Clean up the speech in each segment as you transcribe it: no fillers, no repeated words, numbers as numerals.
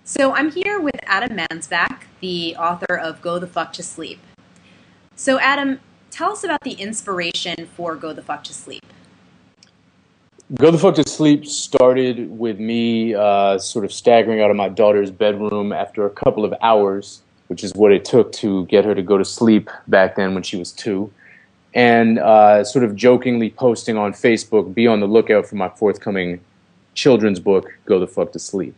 So I'm here with Adam Mansbach, the author of Go the Fuck to Sleep. So Adam, tell us about the inspiration for Go the Fuck to Sleep. Go the Fuck to Sleep started with me sort of staggering out of my daughter's bedroom after a couple of hours, which is what it took to get her to go to sleep back then when she was 2, and sort of jokingly posting on Facebook, be on the lookout for my forthcoming children's book, Go the Fuck to Sleep.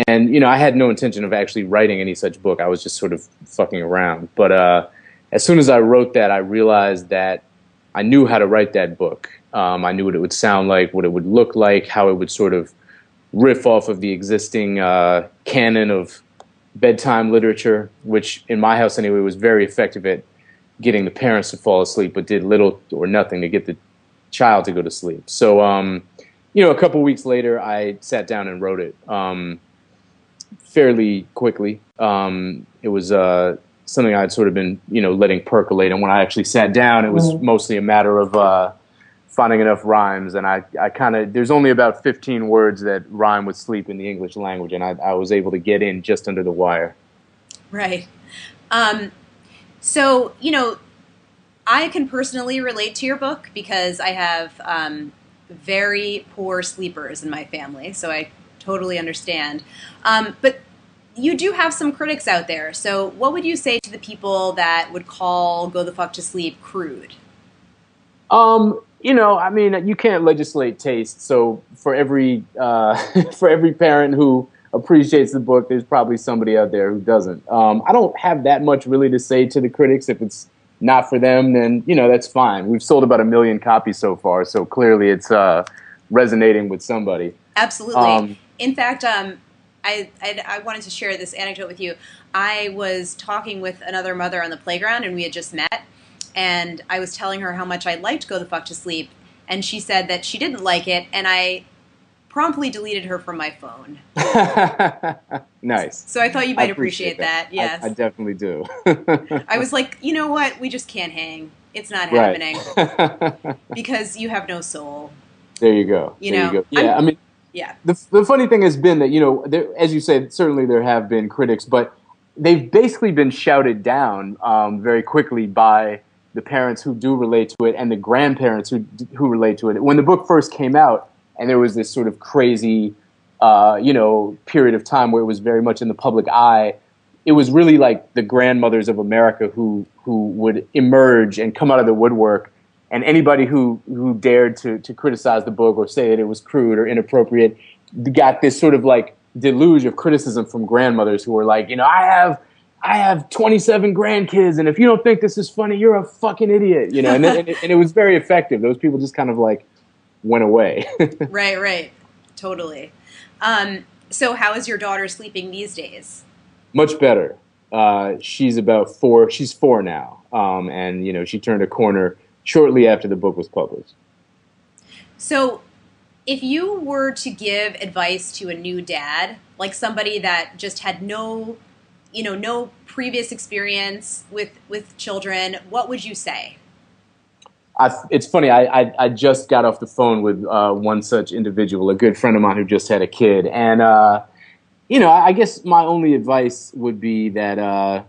And, you know, I had no intention of actually writing any such book. I was just sort of fucking around. But as soon as I wrote that, I realized that I knew how to write that book. I knew what it would sound like, what it would look like, how it would sort of riff off of the existing canon of bedtime literature, which in my house anyway was very effective at getting the parents to fall asleep, but did little or nothing to get the child to go to sleep. So, you know, a couple weeks later, I sat down and wrote it fairly quickly. It was something I'd sort of been, you know, letting percolate, and when I actually sat down, it was mostly a matter of finding enough rhymes, and I kind of, there's only about 15 words that rhyme with sleep in the English language, and I was able to get in just under the wire. Right. So, you know, I can personally relate to your book because I have very poor sleepers in my family, so I totally understand. But you do have some critics out there, so what would you say to the people that would call Go the Fuck to Sleep crude? You know, I mean, you can't legislate taste. So for every for every parent who appreciates the book, there's probably somebody out there who doesn't. I don't have that much really to say to the critics. If it's not for them, then, you know, that's fine. We've sold about 1 million copies so far, so clearly it's resonating with somebody. Absolutely. In fact, I wanted to share this anecdote with you. I was talking with another mother on the playground, and we had just met. And I was telling her how much I liked Go the Fuck to Sleep, and she said that she didn't like it, and I promptly deleted her from my phone. Nice. So I thought you might appreciate that. Yes. I definitely do. I was like, you know what? We just can't hang. It's not Right. happening. Because you have no soul. There you go. You there know? you go. Yeah, I mean, yeah. The funny thing has been that, you know, there, as you said, certainly there have been critics, but they've basically been shouted down very quickly by the parents who do relate to it and the grandparents who relate to it. When the book first came out, and there was this sort of crazy, you know, period of time where it was very much in the public eye, it was really like the grandmothers of America who would emerge and come out of the woodwork, and anybody who dared to criticize the book or say that it was crude or inappropriate got this sort of like deluge of criticism from grandmothers who were like, you know, I have 27 grandkids, and if you don't think this is funny, you're a fucking idiot, you know. And it was very effective. Those people just kind of like went away. Right. Totally. So how is your daughter sleeping these days? Much better. She's about 4. She's 4 now, and you know, she turned a corner shortly after the book was published. So if you were to give advice to a new dad, like somebody that just had no previous experience with children, what would you say? It's funny, I just got off the phone with one such individual, a good friend of mine who just had a kid. And, you know, I guess my only advice would be that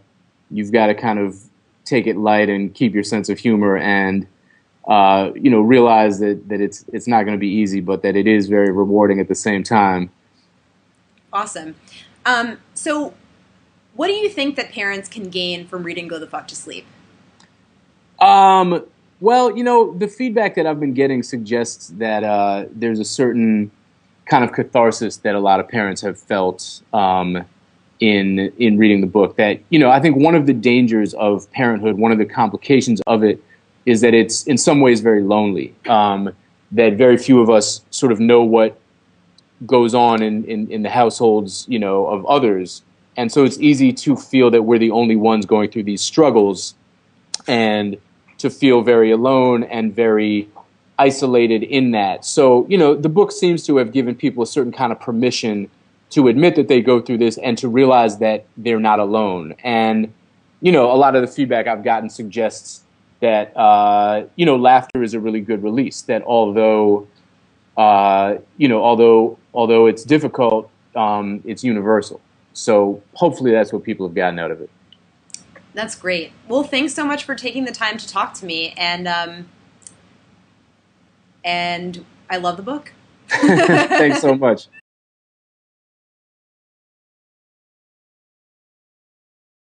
you've got to kind of take it light and keep your sense of humor and, you know, realize that it's not going to be easy, but that it is very rewarding at the same time. Awesome. So what do you think that parents can gain from reading Go the Fuck to Sleep? Well, you know, the feedback that I've been getting suggests that there's a certain kind of catharsis that a lot of parents have felt in reading the book. That, you know, I think one of the dangers of parenthood, one of the complications of it, is that it's in some ways very lonely. That very few of us sort of know what goes on in the households, you know, of others. And so it's easy to feel that we're the only ones going through these struggles, and to feel very alone and very isolated in that. So, you know, the book seems to have given people a certain kind of permission to admit that they go through this and to realize that they're not alone. And, you know, a lot of the feedback I've gotten suggests that, you know, laughter is a really good release, that although, you know, although it's difficult, it's universal. So hopefully that's what people have gotten out of it. That's great. Well, thanks so much for taking the time to talk to me, and I love the book. Thanks so much.